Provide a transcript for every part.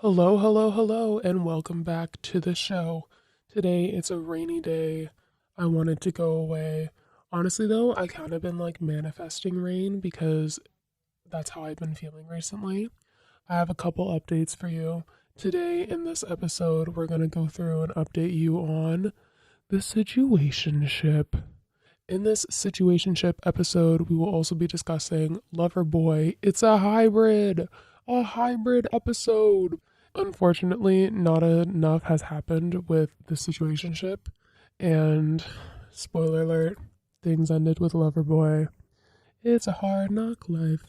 Hello, hello, hello, and welcome back to the show. Today it's a rainy day. I wanted to go away. Honestly, though, I kind of been like manifesting rain because that's how I've been feeling recently. I have a couple updates for you. Today, in this episode, we're going to go through and update you on the situationship. In this situationship episode, we will also be discussing Loverboy. It's a hybrid episode. Unfortunately, not enough has happened with the situationship, and spoiler alert, things ended with Loverboy. It's a hard knock life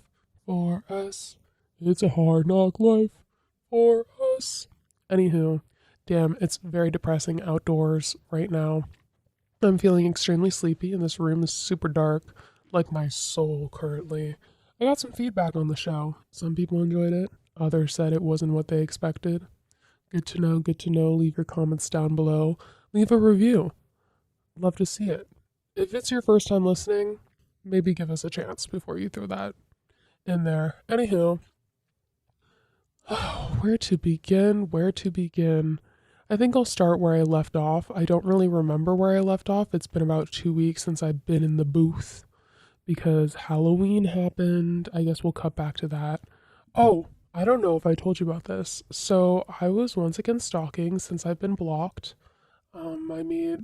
for us. It's a hard knock life for us. Anywho, damn, it's very depressing outdoors right now. I'm feeling extremely sleepy, and this room is super dark, like my soul currently. I got some feedback on the show. Some people enjoyed it, others said it wasn't what they expected. Good to know, good to know. Leave your comments down below. Leave a review. Love to see it. If it's your first time listening, maybe give us a chance before you throw that in there. Anywho, where to begin? Where to begin? I think I'll start where I left off. I don't really remember where I left off. It's been about 2 weeks since I've been in the booth because Halloween happened. I guess we'll cut back to that. Oh, I don't know if I told you about this. So I was once again stalking since I've been blocked. I may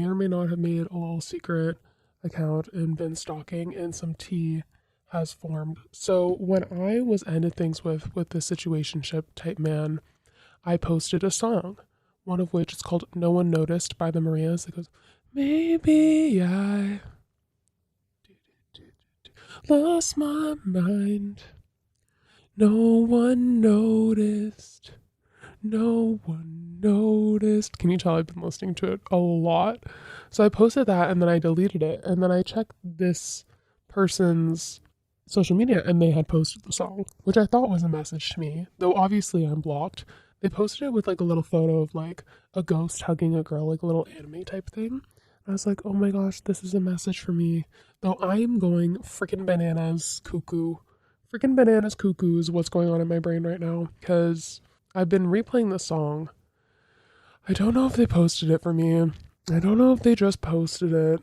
or may not have made a little secret account and been stalking, and some tea has formed. So when I was ended things with the situationship type man, I posted a song, one of which is called "No One Noticed" by the Marias. It goes, maybe I lost my mind. No one noticed. No one noticed. Can you tell I've been listening to it a lot? So I posted that and then I deleted it. And then I checked this person's social media and they had posted the song, which I thought was a message to me. Though obviously I'm blocked. They posted it with like a little photo of like a ghost hugging a girl, like a little anime type thing. I was like, oh my gosh, this is a message for me. Though I am going freaking bananas cuckoo. Freaking bananas cuckoo is what's going on in my brain right now. Because I've been replaying the song. I don't know if they posted it for me. I don't know if they just posted it.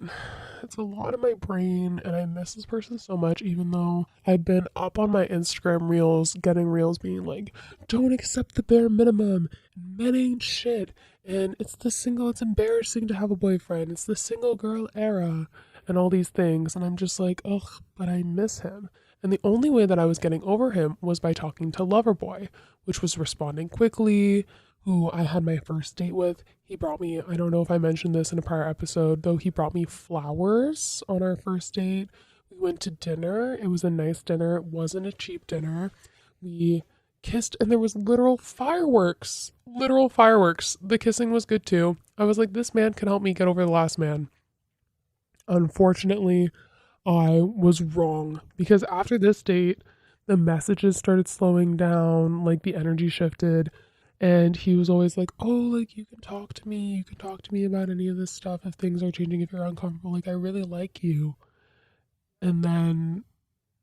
It's a lot in my brain, and I miss this person so much, even though I've been up on my Instagram reels, getting reels being like, don't accept the bare minimum, men ain't shit, and it's embarrassing to have a boyfriend, it's the single girl era, and all these things, and I'm just like, ugh, but I miss him. And the only way that I was getting over him was by talking to Loverboy, which was responding quickly, who I had my first date with. He brought me, I don't know if I mentioned this in a prior episode, though he brought me flowers on our first date. We went to dinner. It was a nice dinner. It wasn't a cheap dinner. We kissed and there was literal fireworks. Literal fireworks. The kissing was good too. I was like, this man can help me get over the last man. Unfortunately, I was wrong because after this date, the messages started slowing down, like the energy shifted. And he was always like, oh, like, you can talk to me. You can talk to me about any of this stuff if things are changing, if you're uncomfortable. Like, I really like you. And then,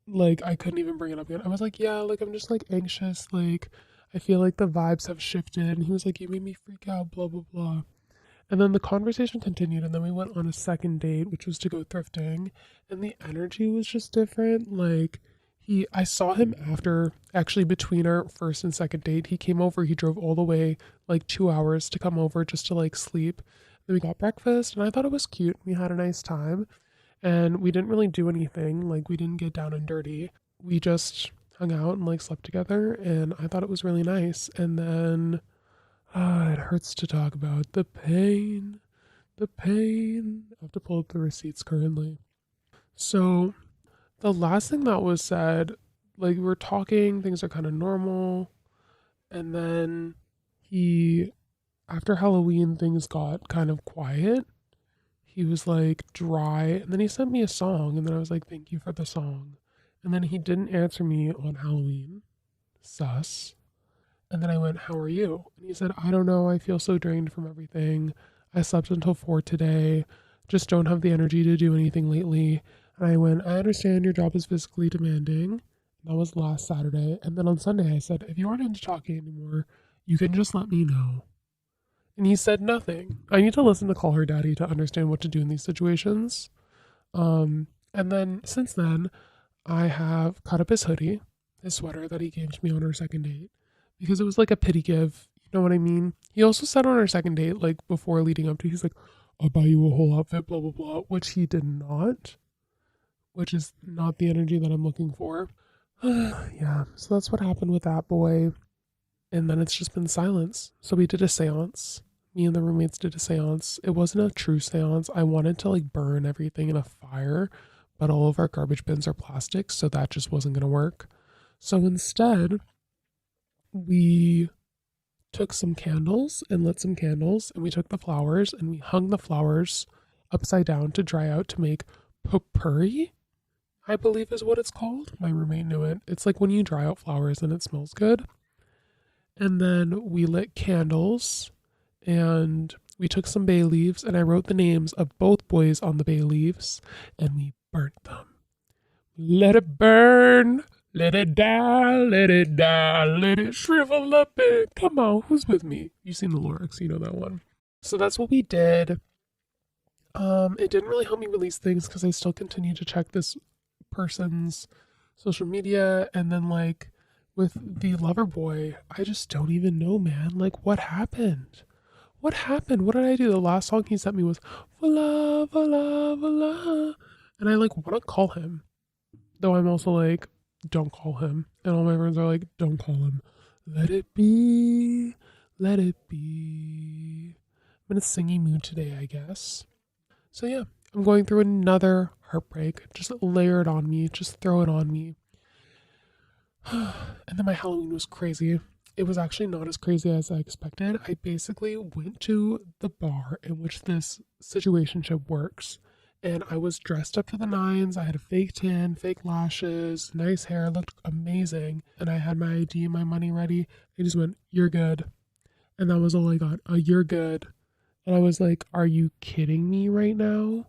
like, I couldn't even bring it up again. I was like, yeah, like, I'm just, like, anxious. Like, I feel like the vibes have shifted. And he was like, you made me freak out, blah, blah, blah. And then the conversation continued. And then we went on a second date, which was to go thrifting. And the energy was just different. Like, I saw him after, actually between our first and second date. He came over, he drove all the way like 2 hours to come over just to like sleep. Then we got breakfast and I thought it was cute. We had a nice time and we didn't really do anything. Like, we didn't get down and dirty. We just hung out and like slept together and I thought it was really nice. And then it hurts to talk about the pain. The pain. I have to pull up the receipts currently. So the last thing that was said, like, we were talking, things are kind of normal. And then he, after Halloween, things got kind of quiet. He was like dry. And then he sent me a song. And then I was like, thank you for the song. And then he didn't answer me on Halloween. Sus. And then I went, how are you? And he said, I don't know. I feel so drained from everything. I slept until 4 today. Just don't have the energy to do anything lately. And I went, I understand your job is physically demanding. That was last Saturday. And then on Sunday, I said, if you aren't into talking anymore, You can just let me know. And he said nothing. I need to listen to Call Her Daddy to understand what to do in these situations. And then since then, I have cut up his hoodie, his sweater that he gave to me on our second date, because it was like a pity give. You know what I mean? He also said on our second date, like before leading up to, he's like, I'll buy you a whole outfit, blah, blah, blah, which he did not, which is not the energy that I'm looking for. Yeah, so that's what happened with that boy. And then it's just been silence. So we did a seance. Me and the roommates did a seance. It wasn't a true seance. I wanted to like burn everything in a fire, but all of our garbage bins are plastic, so that just wasn't going to work. So instead, we took some candles and lit some candles, and we took the flowers and we hung the flowers upside down to dry out to make potpourri, I believe is what it's called. My roommate knew it. It's like when you dry out flowers and it smells good. And then we lit candles and we took some bay leaves and I wrote the names of both boys on the bay leaves and we burnt them. Let it burn, let it die, let it die, let it shrivel up and come on, who's with me? You've seen the lyrics, you know that one. So that's what we did. It didn't really help me release things because I still continue to check this person's social media, and then like with the lover boy, I just don't even know, man. Like, what happened? What happened? What did I do? The last song he sent me was voila, voila, voila. And I like want to call him. Though I'm also like, don't call him. And all my friends are like, don't call him. Let it be. Let it be. I'm in a singing mood today, I guess. So yeah, I'm going through another heartbreak. Just layer it on me. Just throw it on me. And then my Halloween was crazy. It was actually not as crazy as I expected. I basically went to the bar in which this situationship works, and I was dressed up to the nines. I had a fake tan, fake lashes, nice hair, looked amazing, and I had my ID and my money ready. I just went, "You're good," and that was all I got. "You're good," and I was like, "Are you kidding me right now?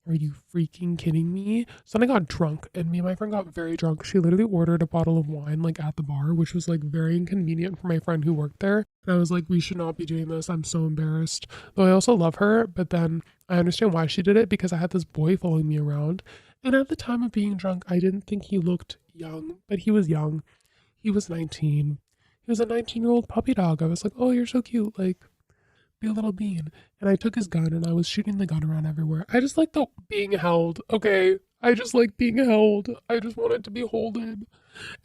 Are you freaking kidding me?" So then I got drunk, and me and my friend got very drunk. She literally ordered a bottle of wine like at the bar, which was like very inconvenient for my friend who worked there. And I was like, we should not be doing this. I'm so embarrassed. Though I also love her, but then I understand why she did it because I had this boy following me around. And at the time of being drunk, I didn't think he looked young, but he was young. He was 19. He was a 19-year-old puppy dog. I was like, oh, you're so cute. Like, be a little bean. And I took his gun and I was shooting the gun around everywhere. I just like the being held. Okay. I just like being held. I just wanted to be holded.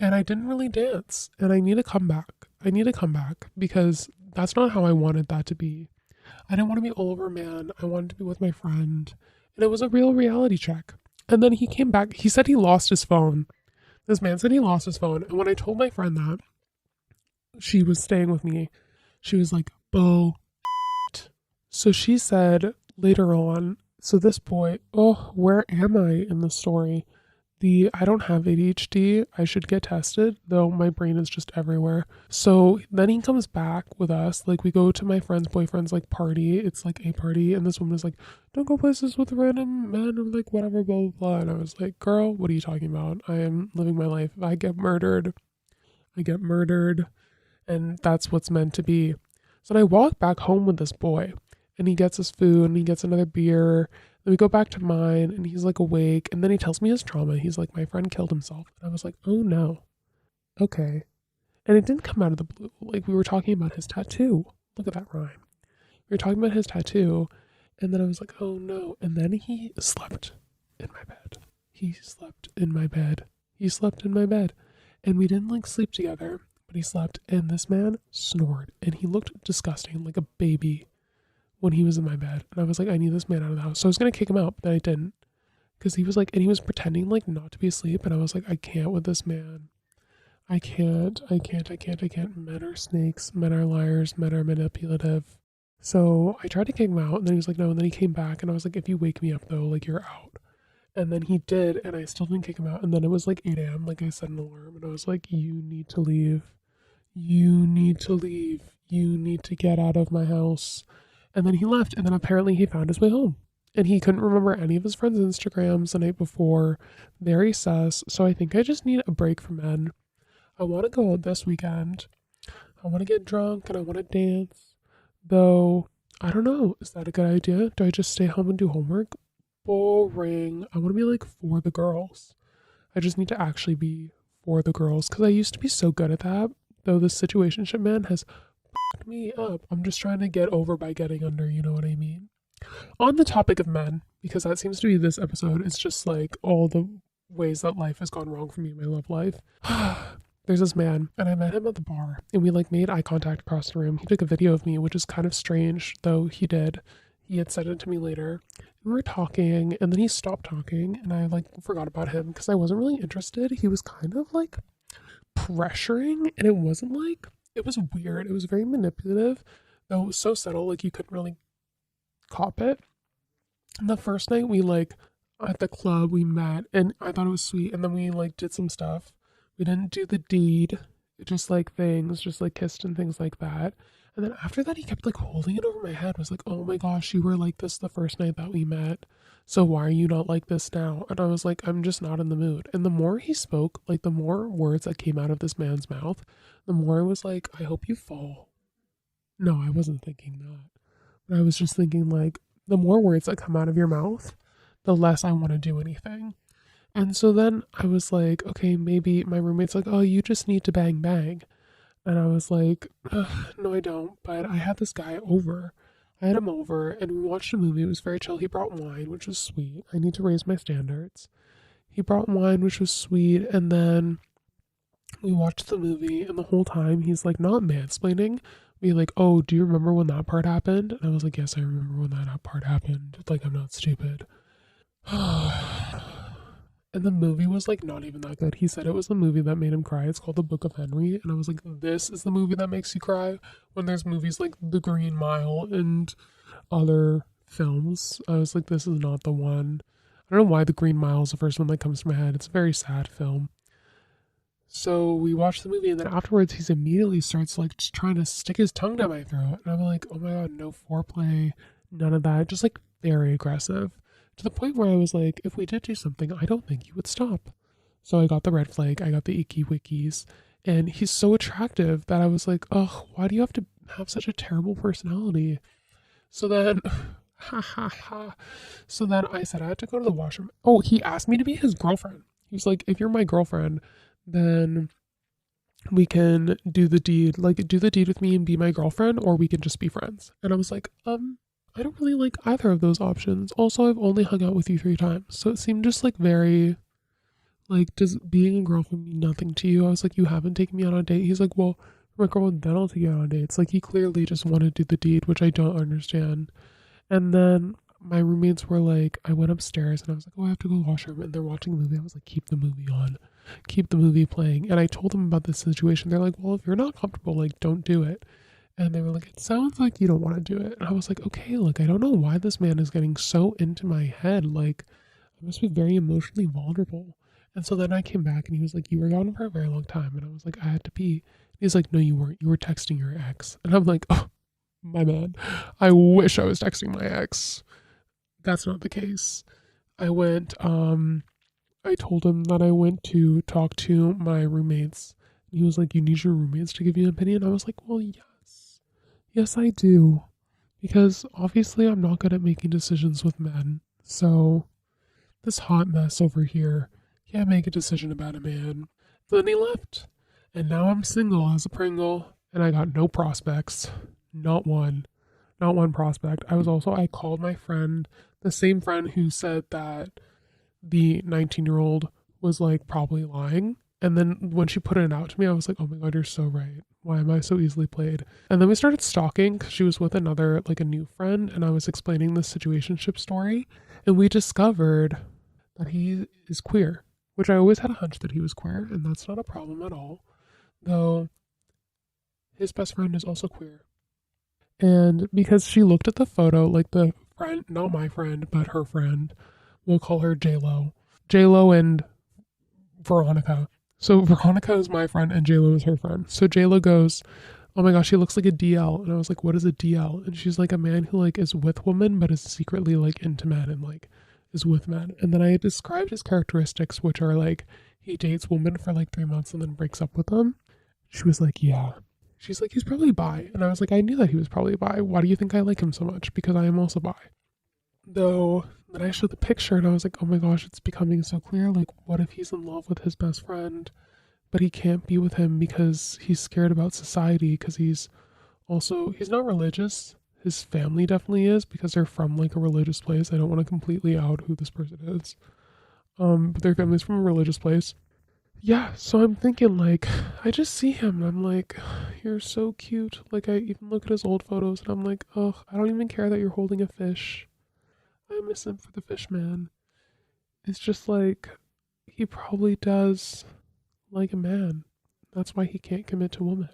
And I didn't really dance. And I need to come back. I need to come back because that's not how I wanted that to be. I didn't want to be all over a man. I wanted to be with my friend. And it was a real reality check. And then he came back. He said he lost his phone. This man said he lost his phone. And when I told my friend that, she was staying with me, she was like, Bo. So she said later on, so this boy, oh, where am I in the story? I don't have ADHD. I should get tested, though my brain is just everywhere. So then he comes back with us. Like, we go to my friend's boyfriend's, like, party. It's, like, a party. And this woman is like, don't go places with random men or, like, whatever, blah, blah, blah. And I was like, girl, what are you talking about? I am living my life. If I get murdered, I get murdered. And that's what's meant to be. So then I walk back home with this boy. And he gets his food and he gets another beer. Then we go back to mine and he's like awake. And then he tells me his trauma. He's like, my friend killed himself. And I was like, oh no. Okay. And it didn't come out of the blue. Like, we were talking about his tattoo. Look at that rhyme. We were talking about his tattoo. And then I was like, oh no. And then he slept in my bed. He slept in my bed. He slept in my bed. And we didn't like sleep together, but he slept. And this man snored. And he looked disgusting, like a baby, when he was in my bed. And I was like, I need this man out of the house. So I was going to kick him out, but then I didn't. Because he was like, and he was pretending like not to be asleep. And I was like, I can't with this man. I can't. Men are snakes. Men are liars. Men are manipulative. So I tried to kick him out. And then he was like, no. And then he came back. And I was like, if you wake me up though, like, you're out. And then he did. And I still didn't kick him out. And then it was like 8 a.m. Like, I set an alarm. And I was like, you need to leave. You need to leave. You need to get out of my house. And then he left, and then apparently he found his way home. And he couldn't remember any of his friends' Instagrams the night before. Very sus. So I think I just need a break from men. I want to go out this weekend. I want to get drunk and I want to dance. Though, I don't know. Is that a good idea? Do I just stay home and do homework? Boring. I want to be like for the girls. I just need to actually be for the girls because I used to be so good at that. Though the situationship man has fucked me up. I'm just trying to get over by getting under, you know what I mean? On the topic of men, because that seems to be this episode, it's just like all the ways that life has gone wrong for me in my love life. There's this man, and I met him at the bar, and we like made eye contact across the room. He took a video of me, which is kind of strange, though he did. He had sent it to me later. We were talking, and then he stopped talking, and I like forgot about him because I wasn't really interested. He was kind of like pressuring, and it wasn't like it was weird. It was very manipulative, though it was so subtle, like you couldn't really cop it. And the first night we like at the club we met and I thought it was sweet and then we like did some stuff. We didn't do the deed, just like things, just like kissed and things like that. And then after that he kept like holding it over my head, was like, "Oh my gosh, you were like this the first night that we met. So why are you not like this now?" And I was like, "I'm just not in the mood." And the more he spoke, like the more words that came out of this man's mouth, the more I was like, "I hope you fall." No, I wasn't thinking that. But I was just thinking like the more words that come out of your mouth, the less I want to do anything. And so then I was like, okay, maybe my roommate's like, "Oh, you just need to bang bang." And I was like, no, I don't. But I had this guy over. I had him over and we watched a movie. It was very chill. He brought wine, which was sweet. I need to raise my standards. He brought wine, which was sweet. And then we watched the movie, and the whole time he's like not mansplaining. We like, "Oh, do you remember when that part happened?" And I was like, "Yes, I remember when that part happened. Like, I'm not stupid." And the movie was like not even that good. He said it was the movie that made him cry. It's called The Book of Henry. And I was like, this is the movie that makes you cry when there's movies like The Green Mile and other films. I was like, this is not the one. I don't know why The Green Mile is the first one that comes to my head. It's a very sad film. So we watched the movie, and then afterwards, he's immediately starts like just trying to stick his tongue down my throat, and I'm like, "Oh my god, no foreplay, none of that." Just like very aggressive, to the point where I was like, "If we did do something, I don't think you would stop." So I got the red flag, I got the icky wickies, and he's so attractive that I was like, "Oh, why do you have to have such a terrible personality?" So then, ha ha ha. So then I said I had to go to the washroom. Oh, he asked me to be his girlfriend. He was like, "If you're my girlfriend, then we can do the deed. Like, do the deed with me and be my girlfriend, or we can just be friends." And I was like, I don't really like either of those options. Also, I've only hung out with you 3 times. So it seemed just like very, like, does being a girlfriend mean nothing to you? I was like, you haven't taken me on a date. He's like, well, my girlfriend, then I'll take you on dates. Like, he clearly just wanted to do the deed, which I don't understand. And then my roommates were like, I went upstairs and I was like, oh, I have to go to the washroom. And they're watching a movie. I was like, keep the movie on, keep the movie playing. And I told them about this situation. They're like, well, if you're not comfortable, like, don't do it. And they were like, it sounds like you don't want to do it. And I was like, okay, like, I don't know why this man is getting so into my head. Like, I must be very emotionally vulnerable. And so then I came back and he was like, you were gone for a very long time. And I was like, I had to pee. He's like, no, you weren't. You were texting your ex. And I'm like, oh, my man. I wish I was texting my ex. That's not the case. I went, I told him that I went to talk to my roommates. He was like, you need your roommates to give you an opinion? I was like, well, yes. Yes, I do. Because obviously I'm not good at making decisions with men. So this hot mess over here can't make a decision about a man. Then he left. And now I'm single as a Pringle. And I got no prospects. Not one. Not one prospect. I called my friend, the same friend who said that the 19-year-old was like probably lying. And then when she put it out to me, I was like, oh my God, you're so right. Why am I so easily played? And then we started stalking because she was with another, like a new friend. And I was explaining the situationship story. And we discovered that he is queer, which I always had a hunch that he was queer. And that's not a problem at all. Though his best friend is also queer. And because she looked at the photo, like the friend, not my friend, but her friend, we'll call her J-Lo. J-Lo and Veronica. So Veronica is my friend and J-Lo is her friend. So J-Lo goes, oh my gosh, he looks like a DL. And I was like, what is a DL? And she's like, a man who like is with women, but is secretly like into men and like is with men. And then I described his characteristics, which are like, he dates women for like 3 months and then breaks up with them. She was like, yeah. She's like, he's probably bi. And I was like, I knew that he was probably bi. Why do you think I like him so much? Because I am also bi. Though, then I showed the picture and I was like, oh my gosh, it's becoming so clear. Like, what if he's in love with his best friend, but he can't be with him because he's scared about society? Because he's not religious. His family definitely is because they're from like a religious place. I don't want to completely out who this person is. But their family's from a religious place. Yeah, so I'm thinking like I just see him and I'm like, you're so cute. Like I even look at his old photos and I'm like, ugh, I don't even care that you're holding a fish. I miss him for the fish man. It's just like he probably does like a man. That's why he can't commit to a woman.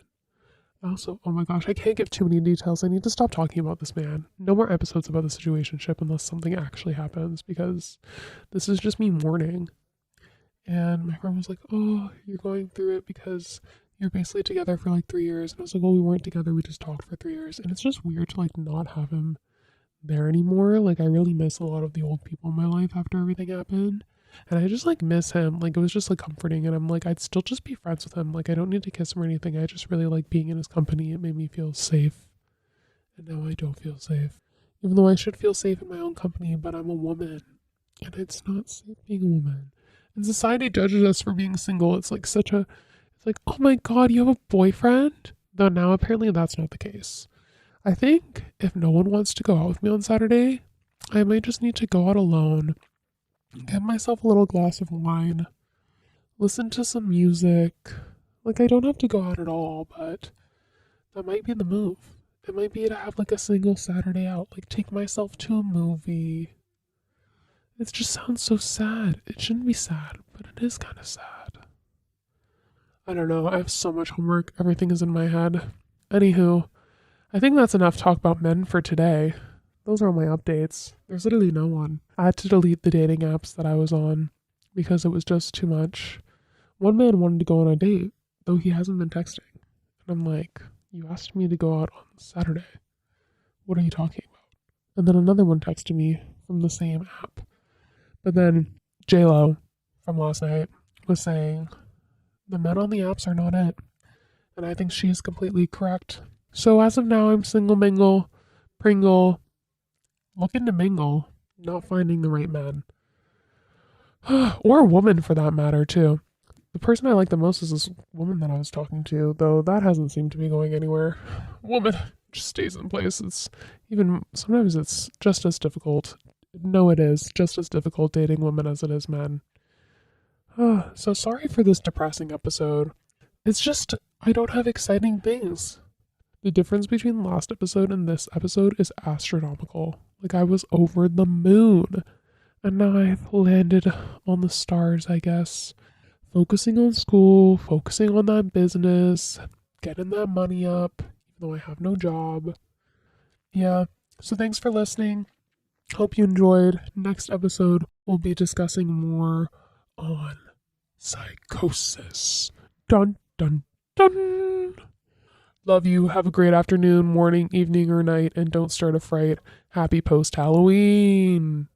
Also, oh my gosh, I can't give too many details. I need to stop talking about this man. No more episodes about the situationship unless something actually happens because this is just me mourning. And my friend was like, oh, you're going through it because you're basically together for like 3 years. And I was like, well, we weren't together. We just talked for 3 years. And it's just weird to like not have him there anymore. Like I really miss a lot of the old people in my life after everything happened. And I just like miss him. Like it was just like comforting. And I'm like, I'd still just be friends with him. Like I don't need to kiss him or anything. I just really like being in his company. It made me feel safe. And now I don't feel safe. Even though I should feel safe in my own company, but I'm a woman. And it's not safe being a woman. And society judges us for being single. It's like it's like, oh my god, you have a boyfriend? Though now apparently that's not the case. I think if no one wants to go out with me on Saturday, I might just need to go out alone, get myself a little glass of wine, listen to some music. Like, I don't have to go out at all, but that might be the move. It might be to have like a single Saturday out, like take myself to a movie. It just sounds so sad. It shouldn't be sad, but it is kind of sad. I don't know. I have so much homework. Everything is in my head. Anywho, I think that's enough talk about men for today. Those are all my updates. There's literally no one. I had to delete the dating apps that I was on because it was just too much. One man wanted to go on a date, though he hasn't been texting. And I'm like, you asked me to go out on Saturday. What are you talking about? And then another one texted me from the same app. But then JLo from last night was saying the men on the apps are not it. And I think she is completely correct. So as of now, I'm single mingle, Pringle, looking to mingle, not finding the right man. Or woman for that matter, too. The person I like the most is this woman that I was talking to, though that hasn't seemed to be going anywhere. Woman just stays in place. Sometimes it's just as difficult. No, it is just as difficult dating women as it is men. So sorry for this depressing episode. It's just, I don't have exciting things. The difference between last episode and this episode is astronomical. Like, I was over the moon. And now I've landed on the stars, I guess. Focusing on school, focusing on that business, getting that money up, even though I have no job. Yeah, so thanks for listening. Hope you enjoyed. Next episode, we'll be discussing more on psychosis. Dun, dun, dun. Love you. Have a great afternoon, morning, evening, or night, and don't start a fight. Happy post-Halloween.